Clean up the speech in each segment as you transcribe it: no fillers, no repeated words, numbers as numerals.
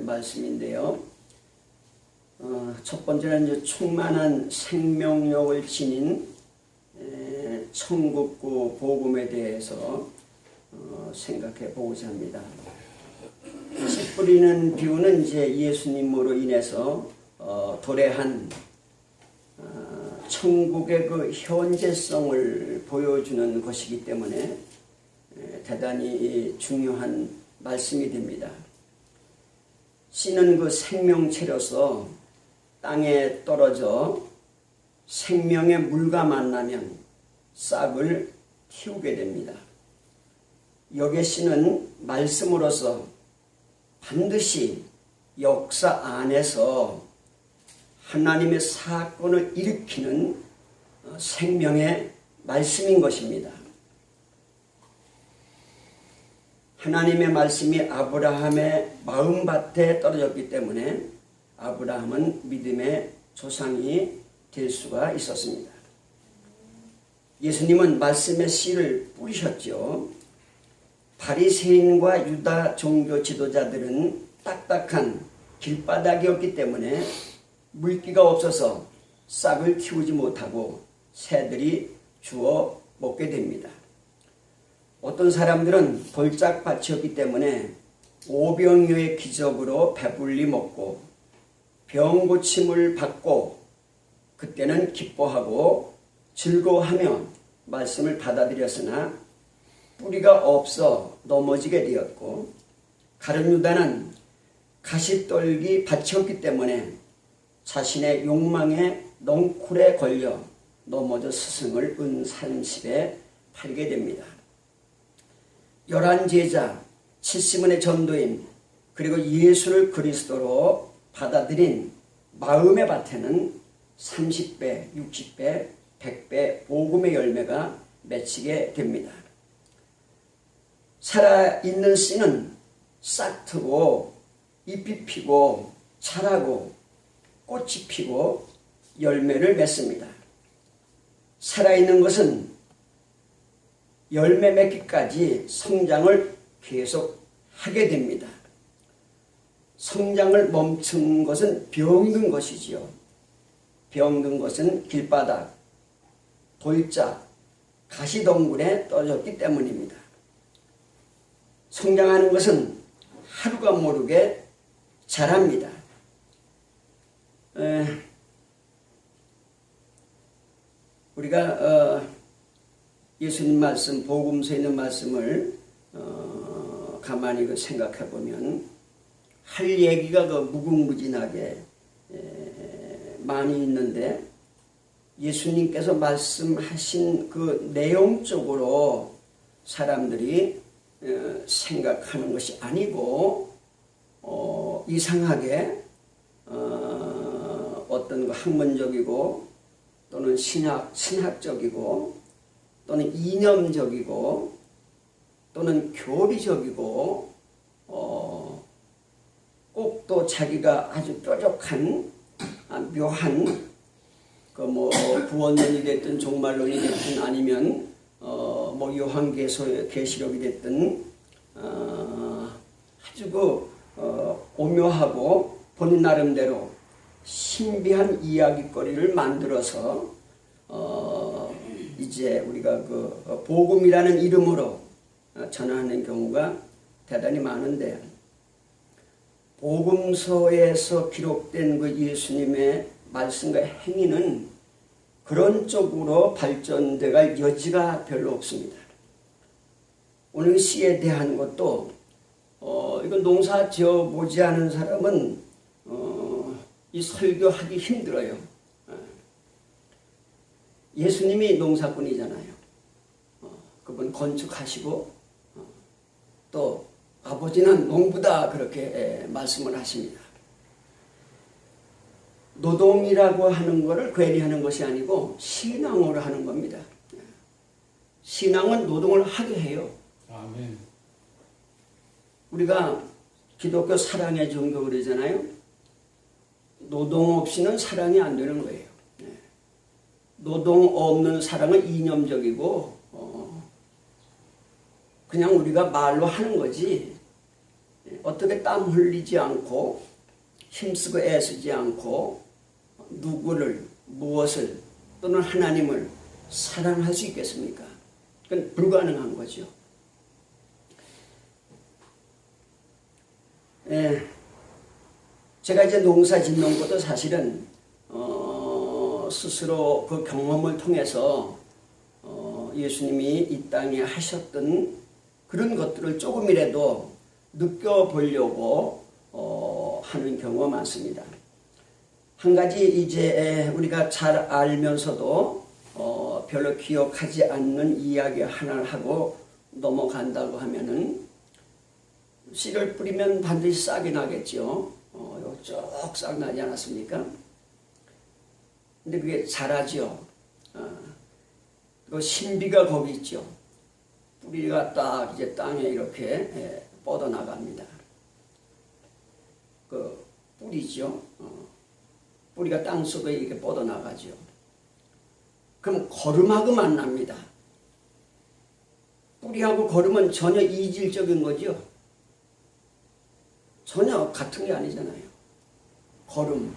말씀인데요. 첫 번째는 이제 충만한 생명력을 지닌 천국구 복음에 대해서 생각해 보고자 합니다. 씨 뿌리는 비유는 이제 예수님으로 인해서 도래한 천국의 그 현재성을 보여주는 것이기 때문에 대단히 중요한 말씀이 됩니다. 씨는 그 생명체로서 땅에 떨어져 생명의 물과 만나면 싹을 틔우게 됩니다. 여기에 씨는 말씀으로서 반드시 역사 안에서 하나님의 사건을 일으키는 생명의 말씀인 것입니다. 하나님의 말씀이 아브라함의 마음밭에 떨어졌기 때문에 아브라함은 믿음의 조상이 될 수가 있었습니다. 예수님은 말씀의 씨를 뿌리셨죠. 바리새인과 유다 종교 지도자들은 딱딱한 길바닥이었기 때문에 물기가 없어서 싹을 틔우지 못하고 새들이 주워 먹게 됩니다. 어떤 사람들은 돌짝밭이었기 때문에 오병이어의 기적으로 배불리 먹고 병 고침을 받고 그때는 기뻐하고 즐거워하며 말씀을 받아들였으나 뿌리가 없어 넘어지게 되었고, 가룟 유다는 가시떨기 밭이었기 때문에 자신의 욕망에 넝쿨에 걸려 넘어져 스승을 은 30에 팔게 됩니다. 11제자, 70문의 전도인, 그리고 예수를 그리스도로 받아들인 마음의 밭에는 30배, 60배, 100배 복음의 열매가 맺히게 됩니다. 살아있는 씨는 싹트고 잎이 피고 자라고 꽃이 피고 열매를 맺습니다. 살아있는 것은 열매 맺기까지 성장을 계속 하게 됩니다. 성장을 멈춘 것은 병든 것이지요. 병든 것은 길바닥, 돌짝, 가시덩굴에 떨어졌기 때문입니다. 성장하는 것은 하루가 모르게 자랍니다. 우리가 예수님 말씀, 복음서에 있는 말씀을 가만히 생각해 보면 할 얘기가 무궁무진하게 많이 있는데, 예수님께서 말씀하신 그 내용 쪽으로 사람들이 생각하는 것이 아니고 이상하게 어떤 학문적이고 또는 신학적이고 또는 이념적이고 또는 교리적이고 꼭 또 자기가 아주 뾰족한 묘한 구원론이 됐든 종말론이 됐든 아니면 요한계시록이 됐든 아주 오묘하고 본인 나름대로 신비한 이야기거리를 만들어서 이제 우리가 복음이라는 이름으로 전하는 경우가 대단히 많은데, 복음서에서 기록된 그 예수님의 말씀과 행위는 그런 쪽으로 발전돼갈 여지가 별로 없습니다. 오늘 시에 대한 것도 이건 농사 지어보지 않은 사람은 이 설교하기 힘들어요. 예수님이 농사꾼이잖아요. 그분 건축하시고 또 아버지는 농부다 그렇게 말씀을 하십니다. 노동이라고 하는 것을 괜히 하는 것이 아니고 신앙으로 하는 겁니다. 신앙은 노동을 하게 해요. 아멘. 우리가 기독교 사랑의 종교 그러잖아요. 노동 없이는 사랑이 안 되는 거예요. 노동 없는 사랑은 이념적이고 그냥 우리가 말로 하는 거지 어떻게 땀 흘리지 않고 힘쓰고 애쓰지 않고 누구를 무엇을 또는 하나님을 사랑할 수 있겠습니까? 그건 불가능한 거죠. 제가 이제 농사 짓는 것도 사실은 스스로 그 경험을 통해서 예수님이 이 땅에 하셨던 그런 것들을 조금이라도 느껴보려고 하는 경우가 많습니다. 한 가지 이제 우리가 잘 알면서도 별로 기억하지 않는 이야기 하나를 하고 넘어간다고 하면은 씨를 뿌리면 반드시 싹이 나겠죠. 쭉 싹 나지 않았습니까? 근데 그게 자라죠. 그 신비가 거기 있죠. 뿌리가 딱 이제 땅에 이렇게 뻗어 나갑니다. 그 뿌리죠. 뿌리가 땅 속에 이렇게 뻗어 나가죠. 그럼 거름하고 만납니다. 뿌리하고 거름은 전혀 이질적인 거죠. 전혀 같은 게 아니잖아요. 거름,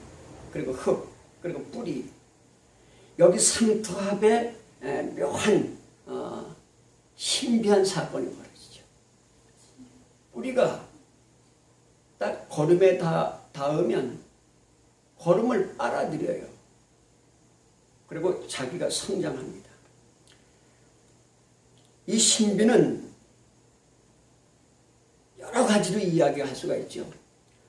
그리고 흙, 그리고 뿌리. 여기 삼투합에 묘한 신비한 사건이 벌어지죠. 뿌리가 딱 거름에 닿으면 거름을 빨아들여요. 그리고 자기가 성장합니다. 이 신비는 여러 가지로 이야기할 수가 있죠.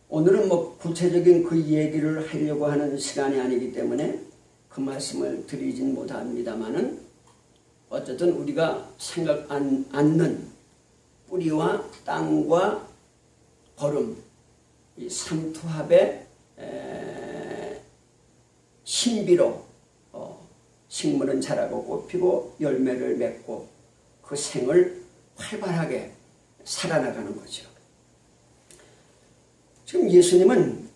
오늘은 뭐 구체적인 그 얘기를 하려고 하는 시간이 아니기 때문에 그 말씀을 드리진 못합니다만은 어쨌든 우리가 생각 않는 뿌리와 땅과 거름, 이 삼투합의 신비로 식물은 자라고 꽃피고 열매를 맺고 그 생을 활발하게 살아나가는 거죠. 지금 예수님은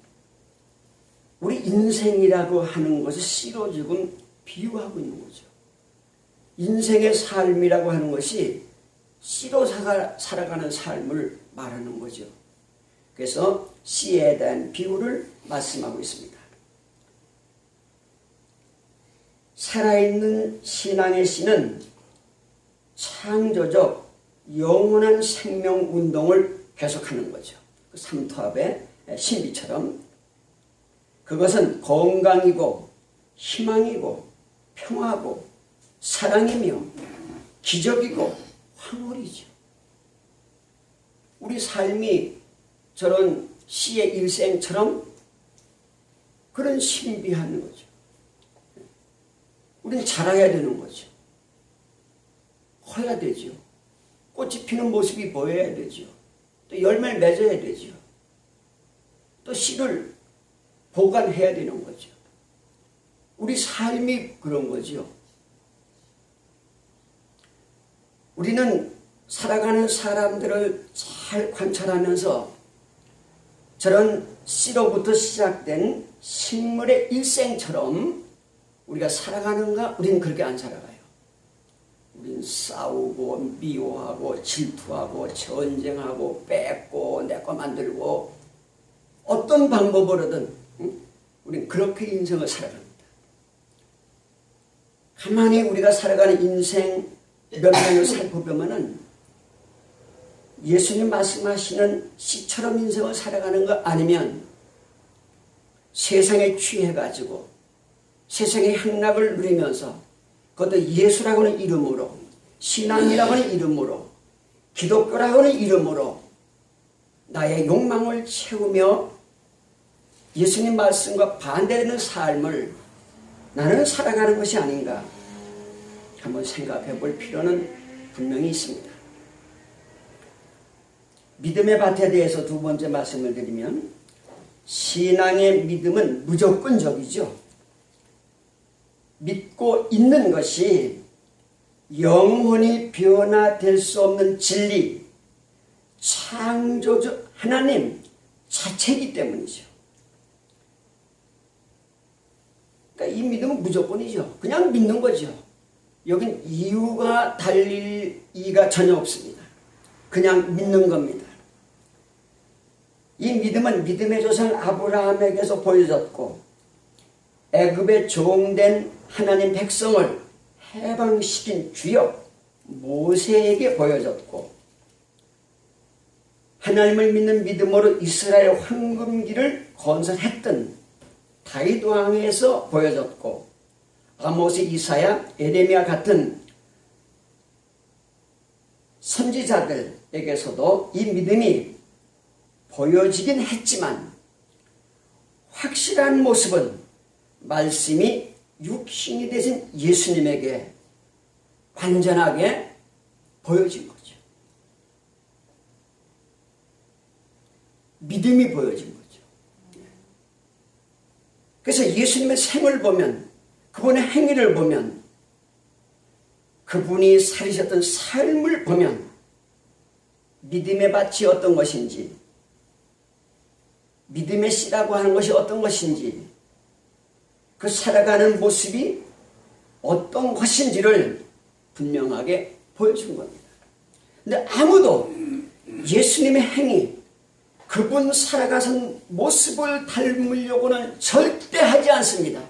우리 인생이라고 하는 것을 씨로 지금 비유하고 있는 거죠. 인생의 삶이라고 하는 것이 씨로 살아가는 삶을 말하는 거죠. 그래서 씨에 대한 비유를 말씀하고 있습니다. 살아있는 신앙의 씨는 창조적 영원한 생명 운동을 계속하는 거죠. 그 삼투압의 신비처럼 그것은 건강이고 희망이고 평화고 사랑이며 기적이고 황홀이죠. 우리 삶이 저런 씨의 일생처럼 그런 신비한 거죠. 우리는 자라야 되는 거죠. 커야 되죠. 꽃이 피는 모습이 보여야 되죠. 또 열매를 맺어야 되죠. 또 씨를 보관해야 되는 거죠. 우리 삶이 그런 거죠. 우리는 살아가는 사람들을 잘 관찰하면서 저런 씨로부터 시작된 식물의 일생처럼 우리가 살아가는가? 우리는 그렇게 안 살아가요. 우리는 싸우고 미워하고 질투하고 전쟁하고 뺏고 내 거 만들고 어떤 방법으로든 우리는 그렇게 인생을 살아갑니다. 가만히 우리가 살아가는 인생 몇 년을 살펴보면은 예수님 말씀하시는 씨처럼 인생을 살아가는 거 아니면 세상에 취해가지고 세상의 향락을 누리면서 그것도 예수라고 하는 이름으로 신앙이라고 하는 이름으로 기독교라고 하는 이름으로 나의 욕망을 채우며 예수님 말씀과 반대되는 삶을 나는 살아가는 것이 아닌가 한번 생각해 볼 필요는 분명히 있습니다. 믿음의 밭에 대해서 두 번째 말씀을 드리면 신앙의 믿음은 무조건적이죠. 믿고 있는 것이 영원히 변화될 수 없는 진리, 창조주 하나님 자체이기 때문이죠. 그러니까 이 믿음은 무조건이죠. 그냥 믿는 거죠. 여긴 이유가 달릴 이유가 전혀 없습니다. 그냥 믿는 겁니다. 이 믿음은 믿음의 조상 아브라함에게서 보여졌고 애굽에 종된 하나님 백성을 해방시킨 주역 모세에게 보여졌고 하나님을 믿는 믿음으로 이스라엘 황금기를 건설했던 다윗 왕에서 보여졌고 아모스, 이사야, 에레미야 같은 선지자들에게서도 이 믿음이 보여지긴 했지만 확실한 모습은 말씀이 육신이 되신 예수님에게 완전하게 보여진 거죠. 믿음이 보여진 거죠. 그래서 예수님의 생을 보면, 그분의 행위를 보면, 그분이 살으셨던 삶을 보면 믿음의 밭이 어떤 것인지, 믿음의 씨라고 하는 것이 어떤 것인지, 그 살아가는 모습이 어떤 것인지를 분명하게 보여준 겁니다. 근데 아무도 예수님의 행위, 그분 살아가신 모습을 닮으려고는 절대 하지 않습니다.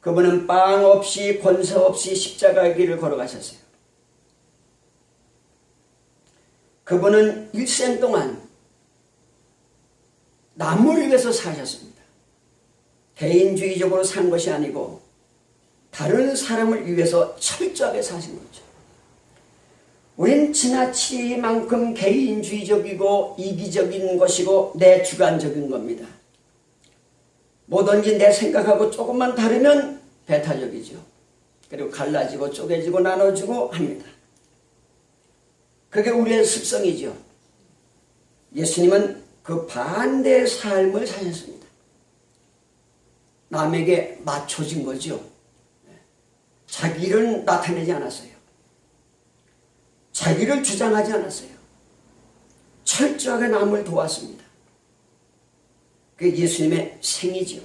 그분은 빵 없이 권세 없이 십자가의 길을 걸어가셨어요. 그분은 일생 동안 남을 위해서 사셨습니다. 개인주의적으로 산 것이 아니고 다른 사람을 위해서 철저하게 사신 거죠. 우린 지나치만큼 개인주의적이고 이기적인 것이고 내 주관적인 겁니다. 뭐든지 내 생각하고 조금만 다르면 배타적이죠. 그리고 갈라지고 쪼개지고 나눠주고 합니다. 그게 우리의 습성이죠. 예수님은 그 반대의 삶을 사셨습니다. 남에게 맞춰진 거죠. 자기를 나타내지 않았어요. 자기를 주장하지 않았어요. 철저하게 남을 도왔습니다. 그게 예수님의 생이죠.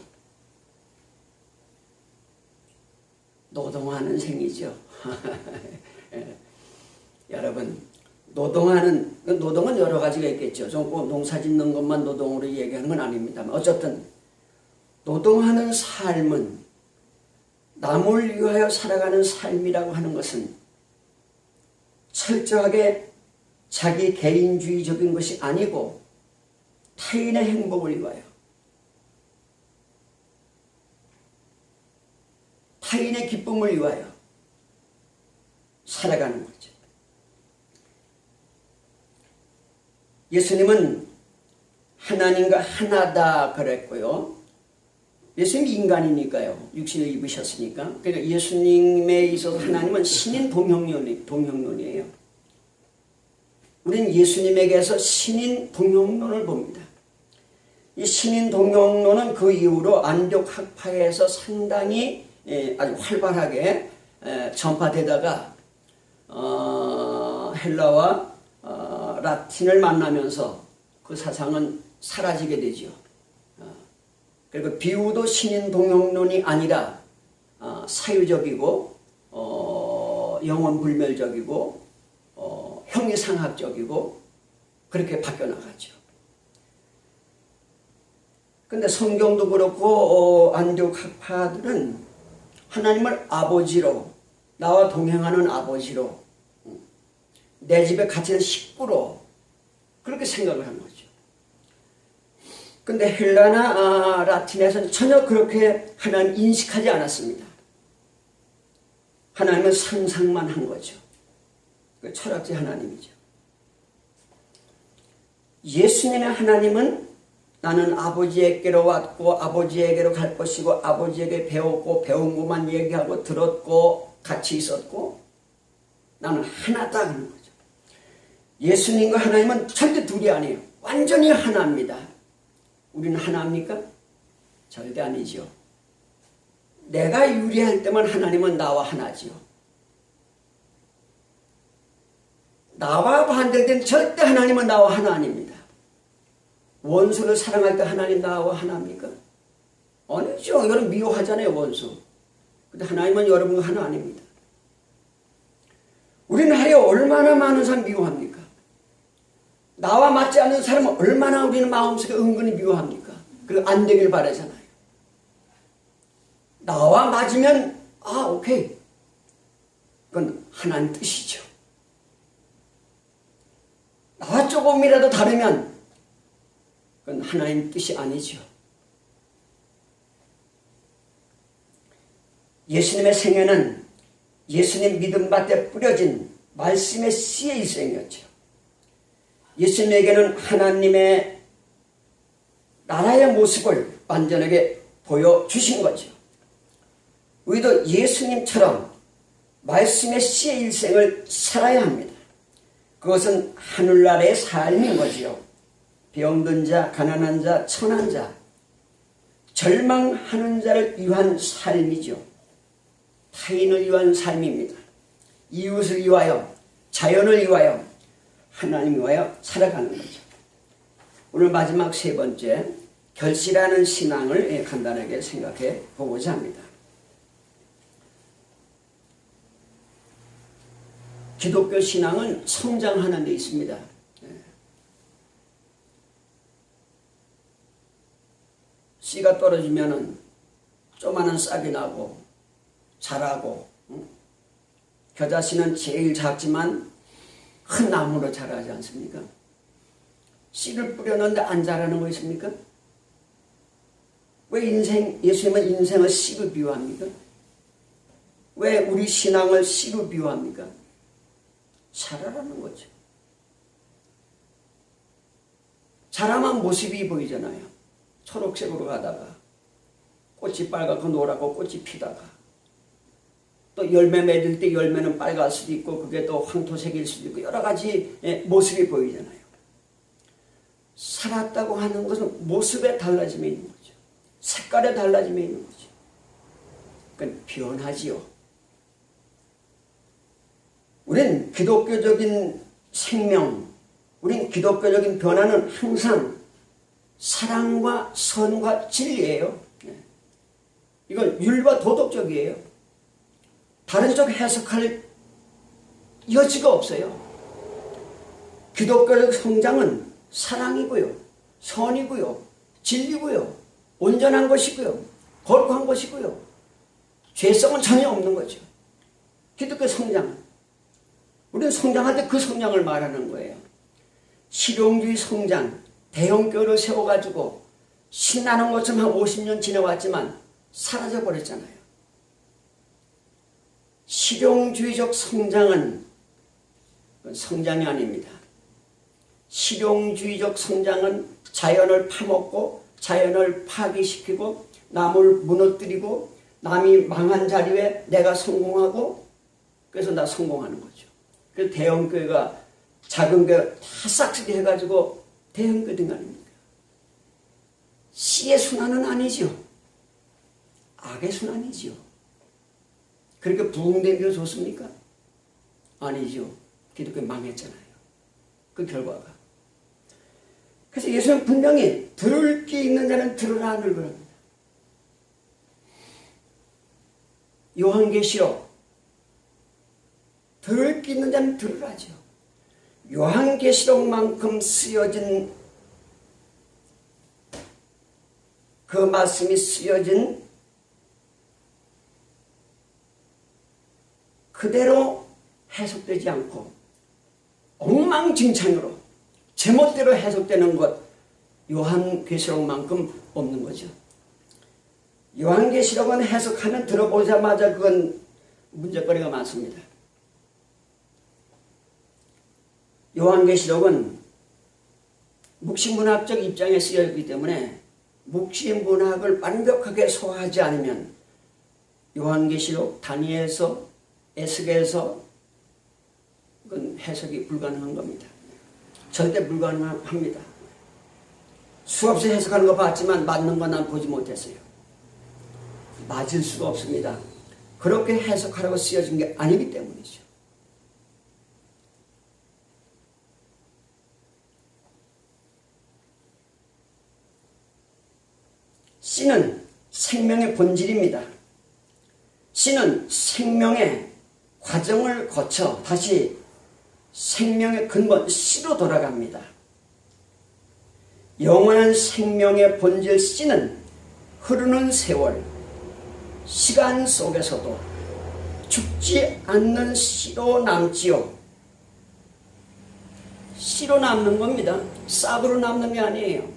노동하는 생이죠. 여러분, 노동은 여러 가지가 있겠죠. 좀 농사 짓는 것만 노동으로 얘기하는 건 아닙니다만 어쨌든 노동하는 삶은 남을 위하여 살아가는 삶이라고 하는 것은 철저하게 자기 개인주의적인 것이 아니고 타인의 행복을 위하여, 타인의 기쁨을 위하여 살아가는 거죠. 예수님은 하나님과 하나다 그랬고요. 예수님이 인간이니까요. 육신을 입으셨으니까. 그러니까 예수님에 있어서 하나님은 신인 동형론이에요. 우리는 예수님에게서 신인 동형론을 봅니다. 이 신인 동형론은 그 이후로 안디옥 학파에서 상당히 아주 활발하게 전파되다가 헬라와 라틴을 만나면서 그 사상은 사라지게 되죠. 그리고 비유도 신인 동형론이 아니라 사유적이고 영원불멸적이고 형이상학적이고 그렇게 바뀌어 나가죠. 근데 성경도 그렇고 안디옥 학파들은 하나님을 아버지로, 나와 동행하는 아버지로, 내 집에 갇힌 식구로 그렇게 생각을 한 거죠. 근데 헬라나 라틴에서는 전혀 그렇게 하나님 인식하지 않았습니다. 하나님은 상상만 한 거죠. 그 철학자 하나님이죠. 예수님의 하나님은 나는 아버지에게로 왔고 아버지에게로 갈 것이고 아버지에게 배웠고 배운 것만 얘기하고 들었고 같이 있었고 나는 하나다 그런 거죠. 예수님과 하나님은 절대 둘이 아니에요. 완전히 하나입니다. 우리는 하나입니까? 절대 아니죠. 내가 유리할 때만 하나님은 나와 하나지요. 나와 반대된 절대 하나님은 나와 하나 아닙니다. 원수를 사랑할 때 하나님 나와 하나입니까? 아니죠. 여러분 미워하잖아요, 원수. 근데 하나님은 여러분과 하나 아닙니다. 우리는 하여 얼마나 많은 사람 미워합니까? 나와 맞지 않는 사람은 얼마나 우리는 마음속에 은근히 미워합니까? 그리고 안 되길 바라잖아요. 나와 맞으면 오케이. 그건 하나님 뜻이죠. 나와 조금이라도 다르면 그건 하나님 뜻이 아니죠. 예수님의 생애는 예수님 믿음 밭에 뿌려진 말씀의 씨의 일생이었죠. 예수님에게는 하나님의 나라의 모습을 완전하게 보여주신 거죠. 우리도 예수님처럼 말씀의 씨의 일생을 살아야 합니다. 그것은 하늘나라의 삶인 거지요. 병든 자, 가난한 자, 천한 자, 절망하는 자를 위한 삶이죠. 타인을 위한 삶입니다. 이웃을 위하여, 자연을 위하여, 하나님을 위하여 살아가는 거죠. 오늘 마지막 세 번째, 결실하는 신앙을 간단하게 생각해 보고자 합니다. 기독교 신앙은 성장하는 데 있습니다. 씨가 떨어지면은 조그마한 싹이 나고 자라고, 겨자씨는 제일 작지만 큰 나무로 자라지 않습니까? 씨를 뿌려놓는데 안 자라는 거 있습니까? 왜 예수님은 인생을 씨로 비유합니까? 왜 우리 신앙을 씨로 비유합니까? 자라라는 거죠. 자라만 모습이 보이잖아요. 초록색으로 가다가 꽃이 빨갛고 노랗고 꽃이 피다가 또 열매 맺을 때 열매는 빨갈 수도 있고 그게 또 황토색일 수도 있고 여러 가지 모습이 보이잖아요. 살았다고 하는 것은 모습에 달라짐이 있는 거죠. 색깔에 달라짐이 있는 거죠. 그건 변하지요. 우린 기독교적인 생명, 우린 기독교적인 변화는 항상 사랑과 선과 진리예요. 이건 율과 도덕적이에요. 다른 쪽 해석할 여지가 없어요. 기독교적 성장은 사랑이고요, 선이고요, 진리고요, 온전한 것이고요, 거룩한 것이고요, 죄성은 전혀 없는 거죠. 기독교 성장은. 우리는 성장할 때 그 성장을 말하는 거예요. 실용주의 성장, 대형교회를 세워가지고 신나는 것처럼 한 50년 지나왔지만 사라져버렸잖아요. 실용주의적 성장은 성장이 아닙니다. 실용주의적 성장은 자연을 파먹고 자연을 파괴시키고 남을 무너뜨리고 남이 망한 자리에 내가 성공하고 그래서 나 성공하는 거죠. 그래서 대형교회가 작은 교회 다 싹쓸이 해가지고 대형교회 된 거 아닙니까? 씨의 순환은 아니죠. 악의 순환이지요. 그렇게 부흥된 게 좋습니까? 아니죠. 기독교 망했잖아요. 그 결과가. 그래서 예수는 분명히 들을 게 있는 자는 들으라 늘 그럽니다. 요한계시록 들을 게 있는 자는 들으라죠. 요한계시록만큼 쓰여진 그 말씀이 쓰여진 그대로 해석되지 않고 엉망진창으로 제멋대로 해석되는 것 요한계시록만큼 없는 거죠. 요한계시록은 해석하면 들어보자마자 그건 문제거리가 많습니다. 요한계시록은 묵시문학적 입장에 쓰여있기 때문에 묵시문학을 완벽하게 소화하지 않으면 요한계시록 다니엘서 에스겔서 그건 해석이 불가능한 겁니다. 절대 불가능합니다. 수없이 해석하는 거 봤지만 맞는 건 난 보지 못했어요. 맞을 수가 없습니다. 그렇게 해석하라고 쓰여진 게 아니기 때문이죠. 씨는 생명의 본질입니다. 씨는 생명의 과정을 거쳐 다시 생명의 근본 씨로 돌아갑니다. 영원한 생명의 본질 씨는 흐르는 세월, 시간 속에서도 죽지 않는 씨로 남지요. 씨로 남는 겁니다. 싹으로 남는 게 아니에요.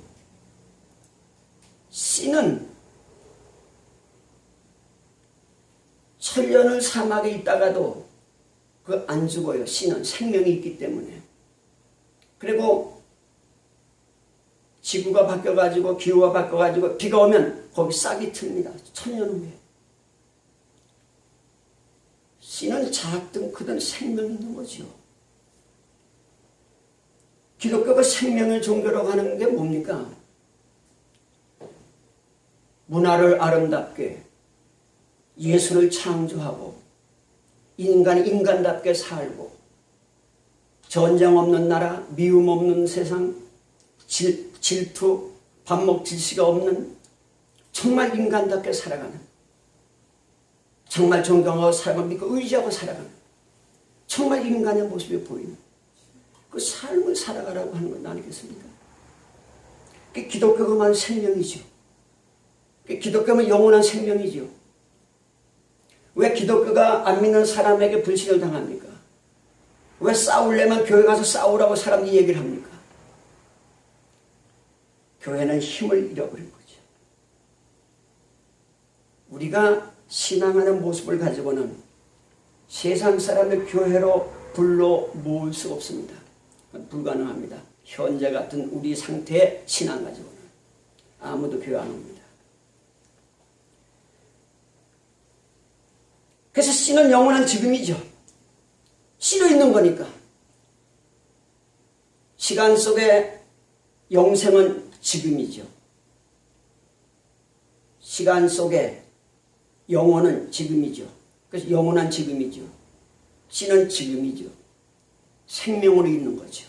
씨는 천년을 사막에 있다가도 그 안 죽어요. 씨는 생명이 있기 때문에. 그리고 지구가 바뀌어가지고 기후가 바뀌어가지고 비가 오면 거기 싹이 틉니다. 천년 후에. 씨는 작든 크든 생명이 있는 거죠. 기독교가 생명의 종교라고 하는 게 뭡니까? 문화를 아름답게, 예술을 창조하고, 인간이 인간답게 살고, 전쟁 없는 나라, 미움 없는 세상, 질투, 반목질시가 없는 정말 인간답게 살아가는, 정말 존경하고 사랑을 믿고 의지하고 살아가는 정말 인간의 모습이 보이는 그 삶을 살아가라고 하는 건 아니겠습니까? 그게 기독교가 말하는 생명이죠. 그게 기독교는 영원한 생명이죠. 왜 기독교가 안 믿는 사람에게 불신을 당합니까? 왜 싸우려면 교회 가서 싸우라고 사람들이 얘기를 합니까? 교회는 힘을 잃어버린 거죠. 우리가 신앙하는 모습을 가지고는 세상 사람을 교회로 불러 모을 수 없습니다. 불가능합니다. 현재 같은 우리 상태의 신앙 가지고는 아무도 교회 안 옵니다. 그래서 씨는 영원한 지금이죠. 씨로 있는 거니까. 시간 속에 영생은 지금이죠. 시간 속에 영혼은 지금이죠. 그래서 영원한 지금이죠. 씨는 지금이죠. 생명으로 있는 거죠.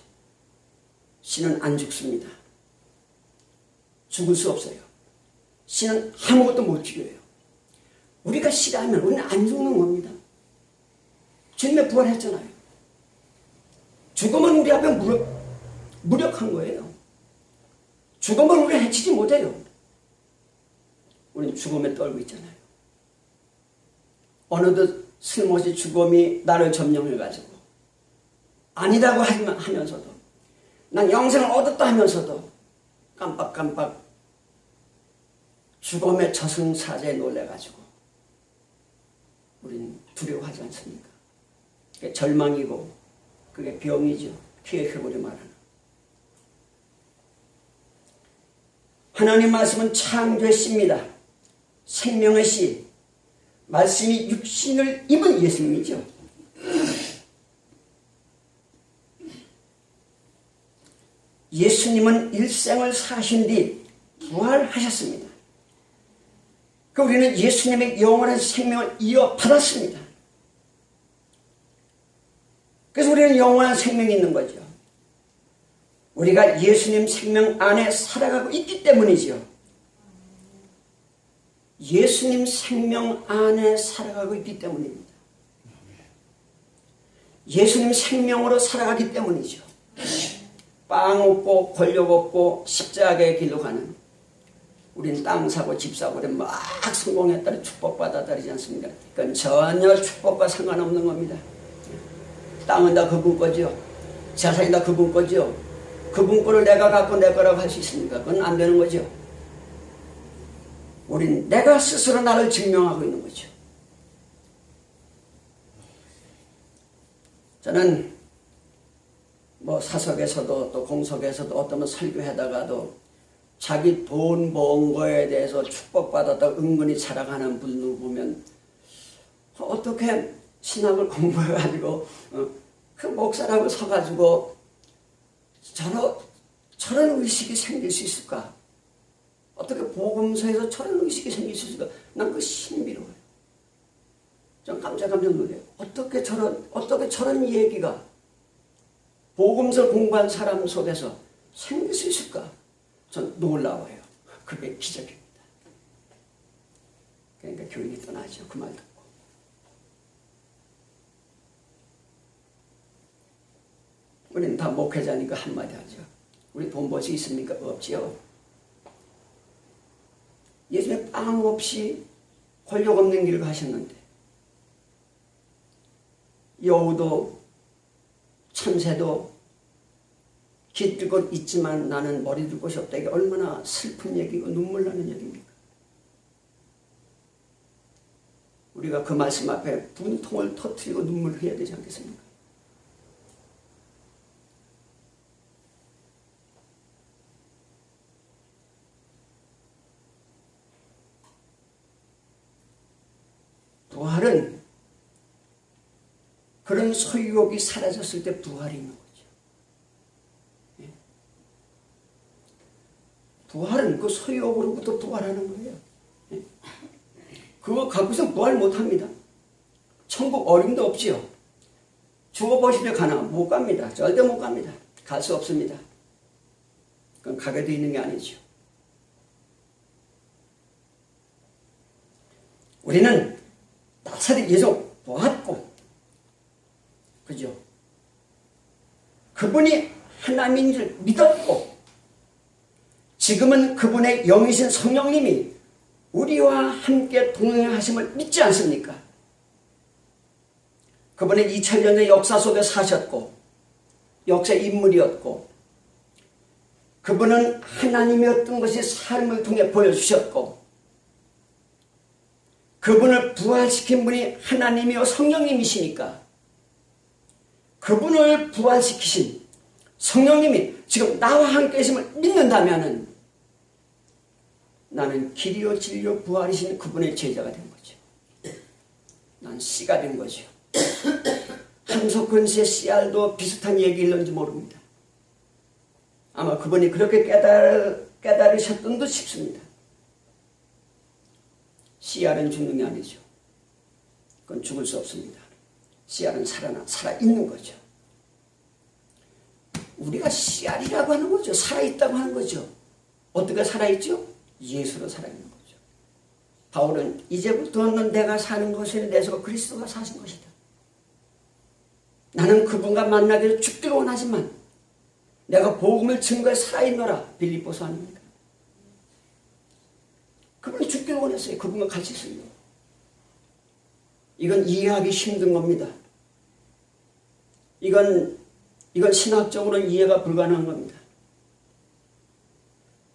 씨는 안 죽습니다. 죽을 수 없어요. 씨는 아무것도 못 죽여요. 우리가 씨라면 우리는 안 죽는 겁니다. 주님의 부활했잖아요. 죽음은 우리 앞에 무력한 거예요. 죽음은 우리를 해치지 못해요. 우리는 죽음에 떨고 있잖아요. 어느덧 슬며시 죽음이 나를 점령해가지고 아니라고 하면서도 난 영생을 얻었다 하면서도 깜빡깜빡 죽음의 저승사자에 놀래가지고 우리는 두려워하지 않습니까? 그게 절망이고 그게 병이죠. 피의 회골이 말하는. 하나님 말씀은 창조의 씨입니다. 생명의 씨. 말씀이 육신을 입은 예수님이죠. 예수님은 일생을 사신 뒤 부활하셨습니다. 우리는 예수님의 영원한 생명을 이어받았습니다. 그래서 우리는 영원한 생명이 있는 거죠. 우리가 예수님 생명 안에 살아가고 있기 때문이죠. 예수님 생명 안에 살아가고 있기 때문입니다. 예수님 생명으로 살아가기 때문이죠. 빵 없고 권력 없고 십자가의 길로 가는, 우린 땅 사고 집 사고 막 성공했다니 축복받았다지 않습니까? 그건 전혀 축복과 상관없는 겁니다. 땅은 다 그분 거죠. 재산이 다 그분 거죠. 그분 거를 내가 갖고 내 거라고 할 수 있습니까? 그건 안 되는 거죠. 우린 내가 스스로 나를 증명하고 있는 거죠. 저는 사석에서도 또 공석에서도 어떤 설교하다가도 자기 돈 번 거에 대해서 축복받았다고 은근히 자랑하는 분을 보면 어떻게 신학을 공부해가지고 그 목사라고 서가지고 저런 의식이 생길 수 있을까? 어떻게 복음서에서 저런 의식이 생길 수 있을까? 난 그 신비로워요. 전 깜짝 놀래요. 어떻게 저런 얘기가 복음서 공부한 사람 속에서 생길 수 있을까? 전 놀라워요. 그게 기적입니다. 그러니까 교인이 떠나죠. 그 말 듣고. 우리는 다 목회자니까 한마디 하죠. 우리 돈 벌 수 있습니까? 없지요. 예수님 빵 없이 권력 없는 길을 가셨는데 여우도 참새도 깃들 곳 있지만 나는 머리 둘 곳이 없다. 이게 얼마나 슬픈 얘기고 눈물 나는 얘기입니까? 우리가 그 말씀 앞에 분통을 터뜨리고 눈물을 흘려야 되지 않겠습니까? 부활은 그런 소유욕이 사라졌을 때 부활이 있는 거죠. 예. 부활은 그 소유욕으로부터 부활하는 거예요. 예. 그거 갖고서 부활 못합니다. 천국 어림도 없지요. 죽어보시려 가나 못 갑니다. 절대 못 갑니다. 갈 수 없습니다. 그건 가게 돼 있는 게 아니죠. 우리는 나사렛 예수 보았고, 그죠? 그분이 하나님인 줄 믿었고, 지금은 그분의 영이신 성령님이 우리와 함께 동행하심을 믿지 않습니까? 그분은 2000년의 역사 속에 사셨고, 역사의 인물이었고, 그분은 하나님이었던 것이 삶을 통해 보여주셨고, 그분을 부활시킨 분이 하나님이요 성령님이시니까 그분을 부활시키신 성령님이 지금 나와 함께 계심을 믿는다면 나는 길이요 진리요 부활이신 그분의 제자가 된 거죠. 난 씨가 된 거죠. 한석근 씨의 씨알도 비슷한 얘기일는지 모릅니다. 아마 그분이 그렇게 깨달으셨던 듯 싶습니다. 씨알은 죽는 게 아니죠. 그건 죽을 수 없습니다. 씨알은 살아있는 거죠. 우리가 씨알이라고 하는 거죠. 살아있다고 하는 거죠. 어떻게 살아있죠? 예수로 살아있는 거죠. 바울은 이제부터는 내가 사는 것이 내 속에 그리스도가 사신 것이다. 나는 그분과 만나기 위해서 죽기를 원하지만 내가 복음을 증거해 살아있노라. 빌립보서 아닙니까? 그분이 죽기를 원했어요. 그분과 같이 있어요. 이건 이해하기 힘든 겁니다. 이건 신학적으로는 이해가 불가능한 겁니다.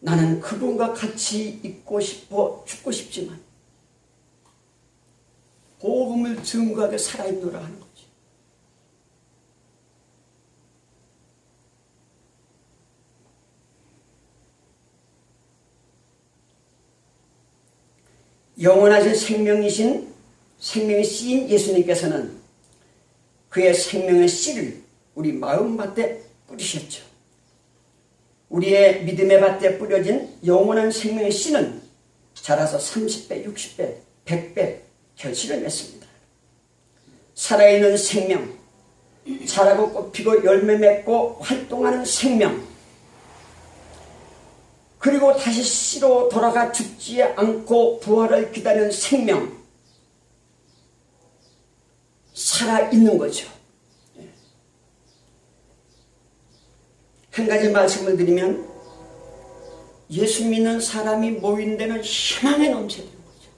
나는 그분과 같이 있고 싶어 죽고 싶지만 복음을 증거하게 살아있노라 하는 거죠. 영원하신 생명이신 생명의 씨인 예수님께서는 그의 생명의 씨를 우리 마음밭에 뿌리셨죠. 우리의 믿음의 밭에 뿌려진 영원한 생명의 씨는 자라서 30배, 60배, 100배 결실을 맺습니다. 살아있는 생명, 자라고 꽃피고 열매 맺고 활동하는 생명, 그리고 다시 씨로 돌아가 죽지 않고 부활을 기다리는 생명, 살아있는 거죠. 한 가지 말씀을 드리면 예수 믿는 사람이 모인 데는 희망에 넘쳐야 되는 거죠.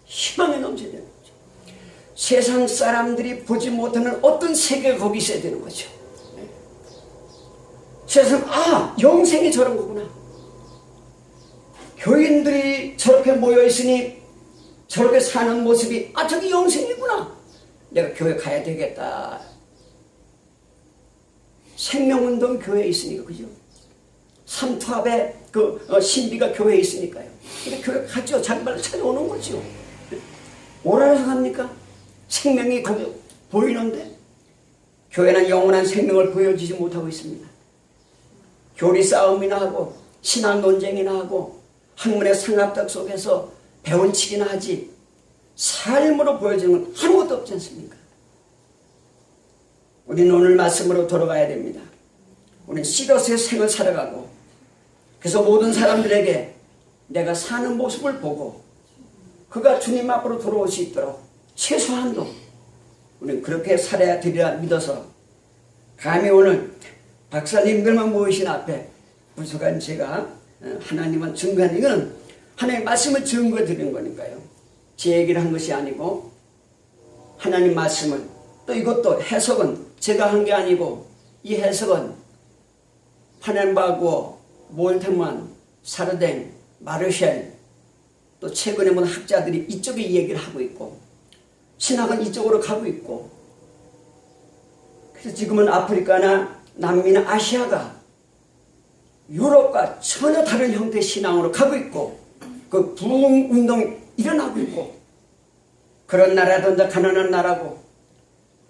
희망에 넘쳐야 되는 거죠. 세상 사람들이 보지 못하는 어떤 세계가 거기 있어야 되는 거죠. 세상, 영생이 저런 거구나. 교인들이 저렇게 모여있으니 저렇게 사는 모습이 저기 영생이구나. 내가 교회 가야 되겠다. 생명운동 교회에 있으니까, 그죠? 삼투압의 신비가 교회에 있으니까요. 근데 교회 가죠. 자기 발로 찾아오는 거죠. 오라서 갑니까? 생명이 거기 보이는데 교회는 영원한 생명을 보여주지 못하고 있습니다. 교리 싸움이나 하고 신앙 논쟁이나 하고 학문의 상납덕 속에서 배운치기나 하지 삶으로 보여주는 건 아무것도 없지 않습니까? 우리는 오늘 말씀으로 돌아가야 됩니다. 우리는 시로스의 생을 살아가고 그래서 모든 사람들에게 내가 사는 모습을 보고 그가 주님 앞으로 돌아올 수 있도록 최소한도 우리는 그렇게 살아야 되리라 믿어서 감히 오늘 박사님들만 모이신 앞에 부족한 제가 하나님은 증거한 이거는 하나님의 말씀을 증거 드리는 거니까요. 제 얘기를 한 것이 아니고 하나님 말씀을 또 이것도 해석은 제가 한 게 아니고 이 해석은 파넨바고 몰테만 사르댕 마르쉘 또 최근에 본 학자들이 이쪽에 이 얘기를 하고 있고 신학은 이쪽으로 가고 있고 그래서 지금은 아프리카나 남미나 아시아가 유럽과 전혀 다른 형태의 신앙으로 가고 있고 그 부흥운동이 일어나고 있고 그런 나라도 더 가난한 나라고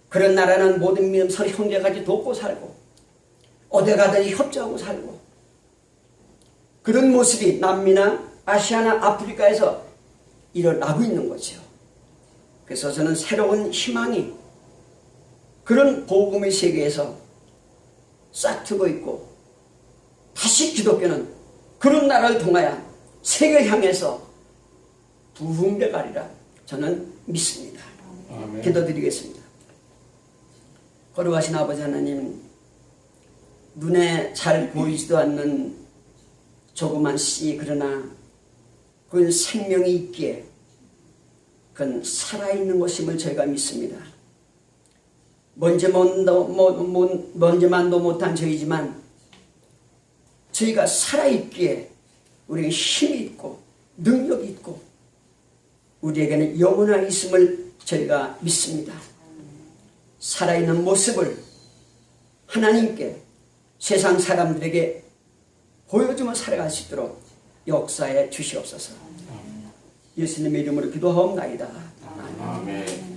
그런 나라는 모든 믿음 서로 형제같이 돕고 살고 어디 가든지 협조하고 살고 그런 모습이 남미나 아시아나 아프리카에서 일어나고 있는 거죠. 그래서 저는 새로운 희망이 그런 복음의 세계에서 싹트고 있고 다시 기독교는 그런 나라를 통하여 세계를 향해서 부흥돼 가리라 저는 믿습니다. 아멘. 기도드리겠습니다. 거룩하신 아버지 하나님, 눈에 잘 보이지도 않는 조그만 씨 그러나 그건 생명이 있기에 그건 살아있는 것임을 저희가 믿습니다. 먼저만도 못한 저희지만 저희가 살아있기에 우리에게 힘이 있고 능력이 있고 우리에게는 영원한 있음을 저희가 믿습니다. 살아있는 모습을 하나님께 세상 사람들에게 보여주며 살아갈 수 있도록 역사해 주시옵소서. 예수님의 이름으로 기도하옵나이다. 아멘.